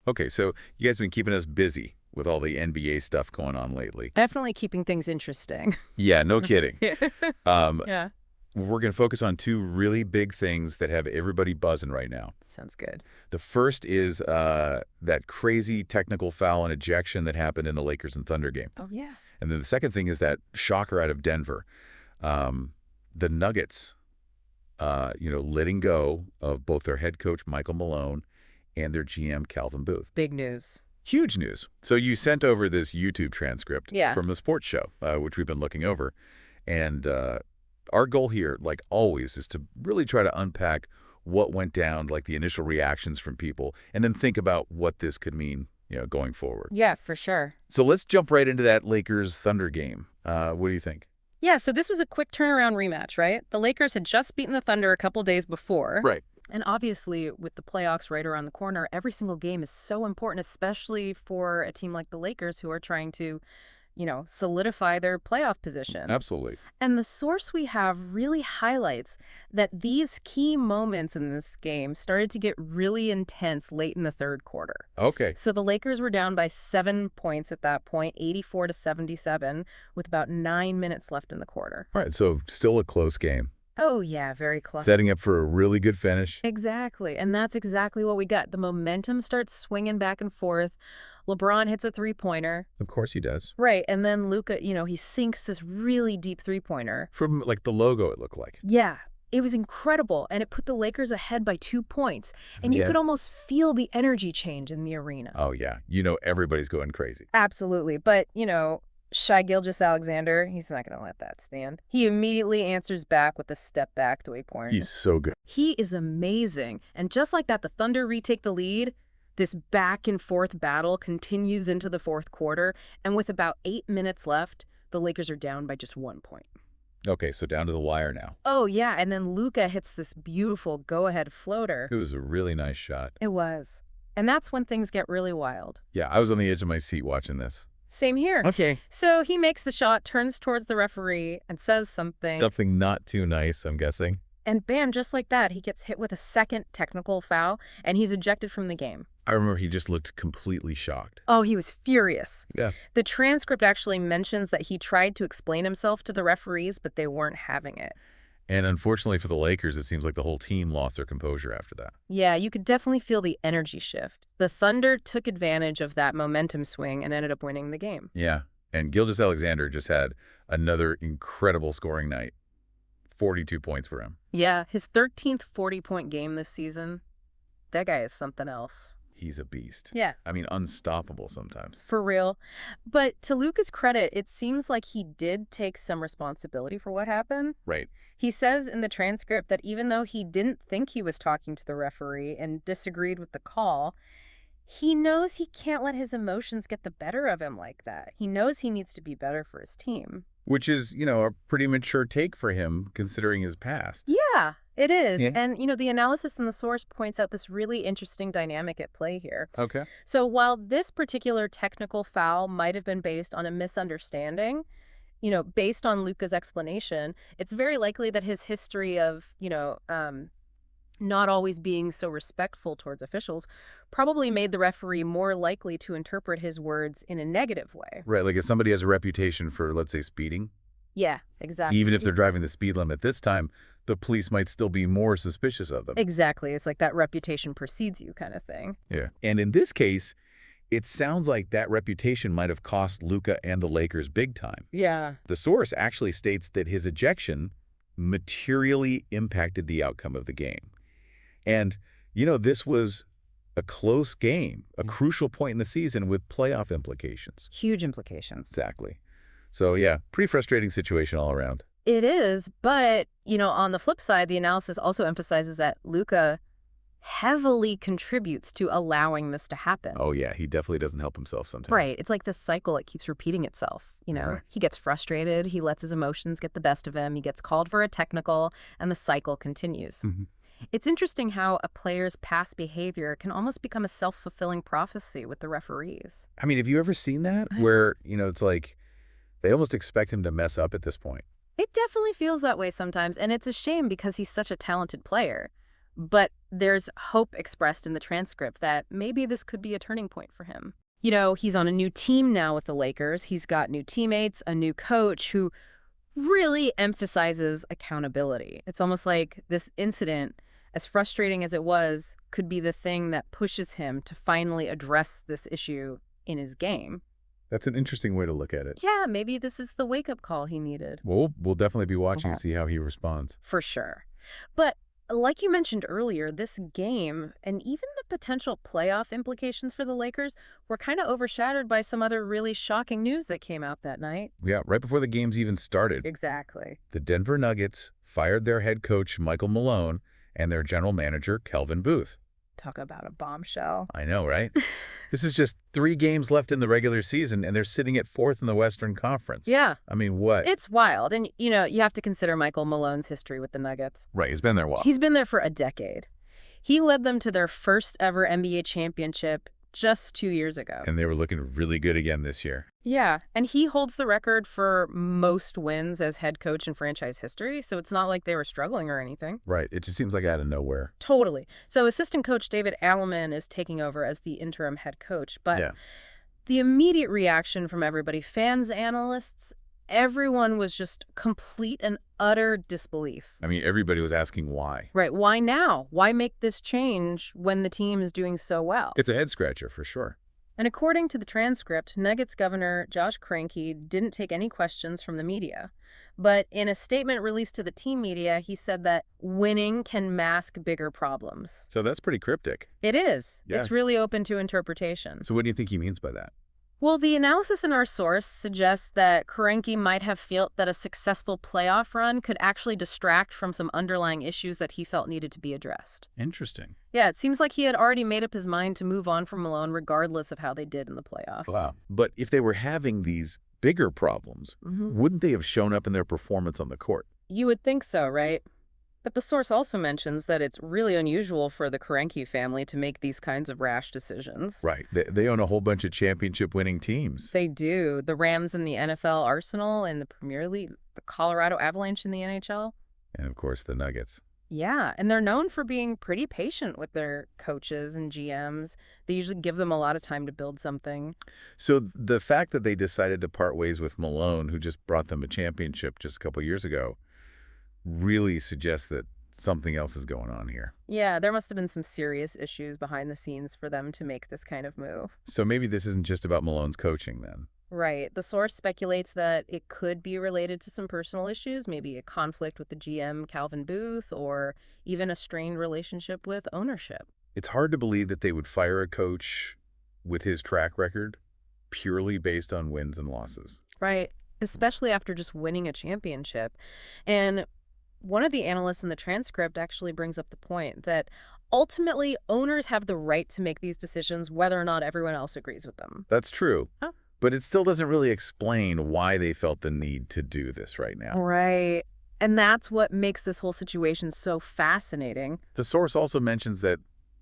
Okay, so you guys been keeping us busy with all the NBA stuff going on lately. Definitely keeping things interesting. Yeah, no kidding. Yeah. Um, Yeah. we're going to focus on two really big things that have everybody buzzing right now. Sounds good. The first is that crazy technical foul and ejection that happened in the Lakers and Thunder game. Oh, yeah. And then the second thing is that shocker out of Denver. The Nuggets, letting go of both their head coach, Michael Malone, and their GM, Calvin Booth. Big news. Huge news. So you sent over this YouTube transcript Yeah. from the sports show, which we've been looking over. And our goal here, like always, is to really try to unpack what went down, like the initial reactions from people, and then think about what this could mean, going forward. Yeah, for sure. So let's jump right into that Lakers-Thunder game. What do you think? Yeah, so this was a quick turnaround rematch, right? The Lakers had just beaten the Thunder a couple days before. Right. And obviously, with the playoffs right around the corner, every single game is so important, especially for a team like the Lakers who are trying to, solidify their playoff position. Absolutely. And the source we have really highlights that these key moments in this game started to get really intense late in the third quarter. Okay. So the Lakers were down by 7 points at that point, 84-77, with about 9 minutes left in the quarter. All right, so still a close game. Oh, yeah, very close. Setting up for a really good finish. Exactly. And that's exactly what we got. The momentum starts swinging back and forth. LeBron hits a three-pointer. Of course he does. Right. And then Luka, he sinks this really deep three-pointer. From, like, the logo it looked like. Yeah. It was incredible. And it put the Lakers ahead by 2 points. And you could almost feel the energy change in the arena. Oh, yeah. Everybody's going crazy. Absolutely. But, Shai Gilgeous-Alexander, he's not going to let that stand. He immediately answers back with a step-back three-pointer. He's so good. He is amazing. And just like that, the Thunder retake the lead. This back-and-forth battle continues into the fourth quarter. And with about 8 minutes left, the Lakers are down by just 1 point. Okay, so down to the wire now. Oh, yeah. And then Luka hits this beautiful go-ahead floater. It was a really nice shot. It was. And that's when things get really wild. Yeah, I was on the edge of my seat watching this. Same here. Okay. So he makes the shot, turns towards the referee, and says something. Something not too nice, I'm guessing. And bam, just like that, he gets hit with a second technical foul, and he's ejected from the game. I remember he just looked completely shocked. Oh, he was furious. Yeah. The transcript actually mentions that he tried to explain himself to the referees, but they weren't having it. And unfortunately for the Lakers, it seems like the whole team lost their composure after that. Yeah, you could definitely feel the energy shift. The Thunder took advantage of that momentum swing and ended up winning the game. Yeah. And Gilgeous-Alexander just had another incredible scoring night. 42 points for him. Yeah, his 13th 40-point game this season. That guy is something else. He's a beast. Yeah. I mean, unstoppable sometimes. For real. But to Luka's credit, it seems like he did take some responsibility for what happened. Right. He says in the transcript that even though he didn't think he was talking to the referee and disagreed with the call, he knows he can't let his emotions get the better of him like that. He knows he needs to be better for his team. Which is, a pretty mature take for him, considering his past. Yeah, it is. Yeah. And, the analysis in the source points out this really interesting dynamic at play here. Okay. So while this particular technical foul might have been based on a misunderstanding, based on Luka's explanation, it's very likely that his history of, not always being so respectful towards officials probably made the referee more likely to interpret his words in a negative way. Right, like if somebody has a reputation for, let's say, speeding, Yeah, exactly. even if they're driving the speed limit this time, the police might still be more suspicious of them. Exactly. It's like that reputation precedes you kind of thing. Yeah. And in this case, it sounds like that reputation might have cost Luka and the Lakers big time. Yeah. The source actually states that his ejection materially impacted the outcome of the game. And, this was a close game, a crucial point in the season with playoff implications. Huge implications. Exactly. So, yeah, pretty frustrating situation all around. It is, but, on the flip side, the analysis also emphasizes that Luka heavily contributes to allowing this to happen. Oh, yeah, he definitely doesn't help himself sometimes. Right. It's like this cycle that keeps repeating itself. Right. He gets frustrated, he lets his emotions get the best of him, he gets called for a technical, and the cycle continues. Mm-hmm. It's interesting how a player's past behavior can almost become a self-fulfilling prophecy with the referees. I mean, have you ever seen that? Where, it's like they almost expect him to mess up at this point. It definitely feels that way sometimes, and it's a shame because he's such a talented player. But there's hope expressed in the transcript that maybe this could be a turning point for him. He's on a new team now with the Lakers. He's got new teammates, a new coach who really emphasizes accountability. It's almost like this incident, as frustrating as it was, could be the thing that pushes him to finally address this issue in his game. That's an interesting way to look at it. Yeah, maybe this is the wake-up call he needed. Well, we'll definitely be watching to Okay. see how he responds. For sure. But like you mentioned earlier, this game and even the potential playoff implications for the Lakers were kind of overshadowed by some other really shocking news that came out that night. Yeah, right before the games even started, Exactly. the Denver Nuggets fired their head coach, Michael Malone, and their general manager, Kelvin Booth. Talk about a bombshell. I know, right? This is just 3 games left in the regular season, and they're sitting at 4th in the Western Conference. Yeah, I mean, what? it's wild. And, you have to consider Michael Malone's history with the Nuggets. Right, he's been there a while. He's been there for a decade. He led them to their first ever NBA championship just 2 years ago. And they were looking really good again this year. Yeah, and he holds the record for most wins as head coach in franchise history, so it's not like they were struggling or anything. Right, it just seems like out of nowhere. Totally. So assistant coach David Alleman is taking over as the interim head coach, but Yeah. the immediate reaction from everybody, fans, analysts, everyone was just complete and utter disbelief. I mean, everybody was asking why. Right, why now? Why make this change when the team is doing so well? It's a head-scratcher, for sure. And according to the transcript, Nuggets governor Josh Kroenke didn't take any questions from the media. But in a statement released to the team media, he said that winning can mask bigger problems. So that's pretty cryptic. It is. Yeah. It's really open to interpretation. So what do you think he means by that? Well, the analysis in our source suggests that Kroenke might have felt that a successful playoff run could actually distract from some underlying issues that he felt needed to be addressed. Interesting. Yeah, it seems like he had already made up his mind to move on from Malone regardless of how they did in the playoffs. Wow. But if they were having these bigger problems, wouldn't they have shown up in their performance on the court? You would think so, right? But the source also mentions that it's really unusual for the Kroenke family to make these kinds of rash decisions. Right. They own a whole bunch of championship-winning teams. They do. The Rams in the NFL Arsenal and the Premier League, the Colorado Avalanche in the NHL. And, of course, the Nuggets. Yeah, and they're known for being pretty patient with their coaches and GMs. They usually give them a lot of time to build something. So the fact that they decided to part ways with Malone, who just brought them a championship just a couple years ago, really suggests that something else is going on here. Yeah, there must have been some serious issues behind the scenes for them to make this kind of move. So maybe this isn't just about Malone's coaching then. Right. The source speculates that it could be related to some personal issues, maybe a conflict with the GM, Calvin Booth, or even a strained relationship with ownership. It's hard to believe that they would fire a coach with his track record purely based on wins and losses. Right. Especially after just winning a championship. And one of the analysts in the transcript actually brings up the point that ultimately owners have the right to make these decisions whether or not everyone else agrees with them. That's true. Huh? But it still doesn't really explain why they felt the need to do this right now. Right. And that's what makes this whole situation so fascinating. The source also mentions that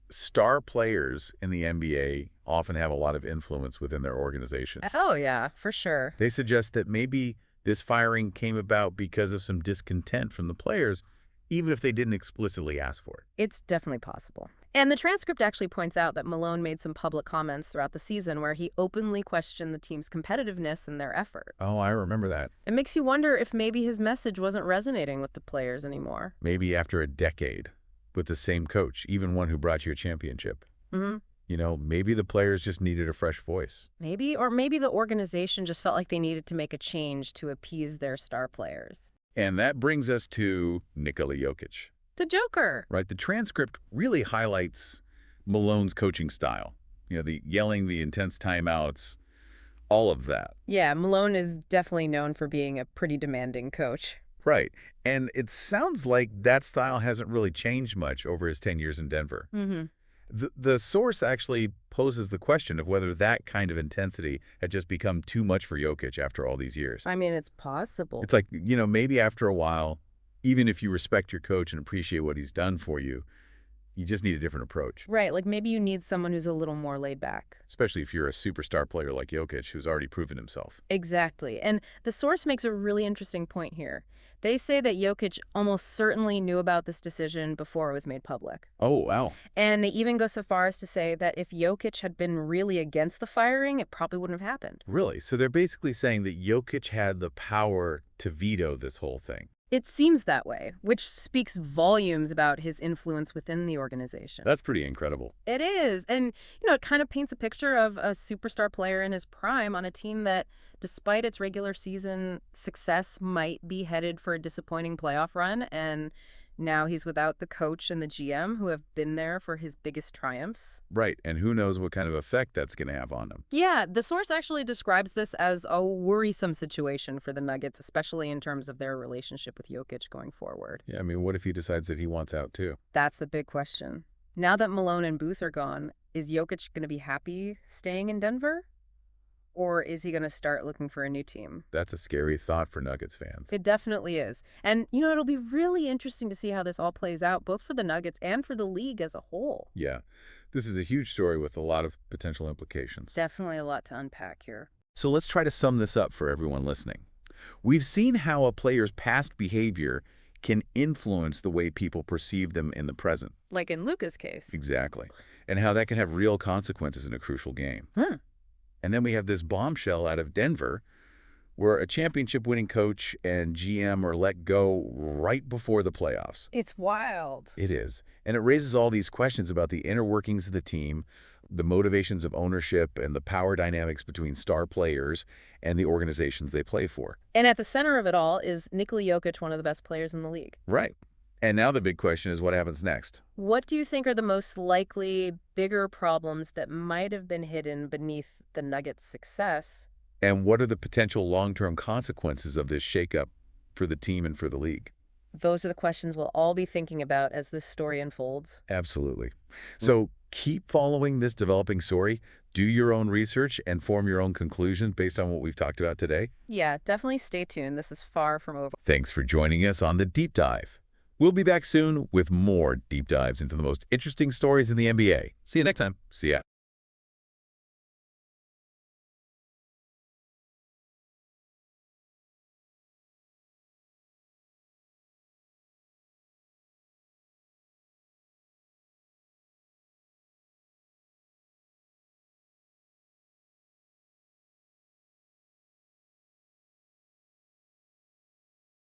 star players in the NBA often have a lot of influence within their organizations. Oh, yeah, for sure. They suggest that maybe this firing came about because of some discontent from the players, even if they didn't explicitly ask for it. It's definitely possible. And the transcript actually points out that Malone made some public comments throughout the season where he openly questioned the team's competitiveness and their effort. Oh, I remember that. It makes you wonder if maybe his message wasn't resonating with the players anymore. Maybe after a decade with the same coach, even one who brought you a championship. Mm-hmm. You know, maybe the players just needed a fresh voice. Maybe, or maybe the organization just felt like they needed to make a change to appease their star players. And that brings us to Nikola Jokic. The Joker. Right, the transcript really highlights Malone's coaching style. You know, the yelling, the intense timeouts, all of that. Yeah, Malone is definitely known for being a pretty demanding coach. Right, and it sounds like that style hasn't really changed much over his 10 years in Denver. Mm-hmm. The source actually poses the question of whether that kind of intensity had just become too much for Jokic after all these years. I mean, it's possible. It's like, you know, maybe after a while, even if you respect your coach and appreciate what he's done for you, You just need a different approach, Right, like maybe you need someone who's a little more laid back. especially if you're a superstar player like Jokic who's already proven himself. Exactly. And the source makes a really interesting point here. They say that Jokic almost certainly knew about this decision before it was made public. Oh, wow. And they even go so far as to say that if Jokic had been really against the firing, it probably wouldn't have happened. Really? So they're basically saying that Jokic had the power to veto this whole thing. It seems that way, which speaks volumes about his influence within the organization. That's pretty incredible. It is. And, it kind of paints a picture of a superstar player in his prime on a team that, despite its regular season success, might be headed for a disappointing playoff run. And now he's without the coach and the GM who have been there for his biggest triumphs. Right, and who knows what kind of effect that's going to have on him. Yeah, the source actually describes this as a worrisome situation for the Nuggets, especially in terms of their relationship with Jokic going forward. Yeah, I mean, what if he decides that he wants out too? That's the big question. Now that Malone and Booth are gone, is Jokic going to be happy staying in Denver? Or is he going to start looking for a new team? That's a scary thought for Nuggets fans. It definitely is. And, it'll be really interesting to see how this all plays out, both for the Nuggets and for the league as a whole. Yeah, this is a huge story with a lot of potential implications. Definitely a lot to unpack here. So let's try to sum this up for everyone listening. We've seen how a player's past behavior can influence the way people perceive them in the present. Like in Luka's case. Exactly. And how that can have real consequences in a crucial game. And then we have this bombshell out of Denver where a championship-winning coach and GM are let go right before the playoffs. It's wild. It is. And it raises all these questions about the inner workings of the team, the motivations of ownership, and the power dynamics between star players and the organizations they play for. And at the center of it all is Nikola Jokic, one of the best players in the league. Right. And now the big question is what happens next? What do you think are the most likely bigger problems that might have been hidden beneath the Nuggets' success? And what are the potential long-term consequences of this shakeup for the team and for the league? Those are the questions we'll all be thinking about as this story unfolds. Absolutely. So keep following this developing story. Do your own research and form your own conclusions based on what we've talked about today. Yeah, definitely stay tuned. This is far from over. Thanks for joining us on The Deep Dive. We'll be back soon with more deep dives into the most interesting stories in the NBA. See you next time. See ya.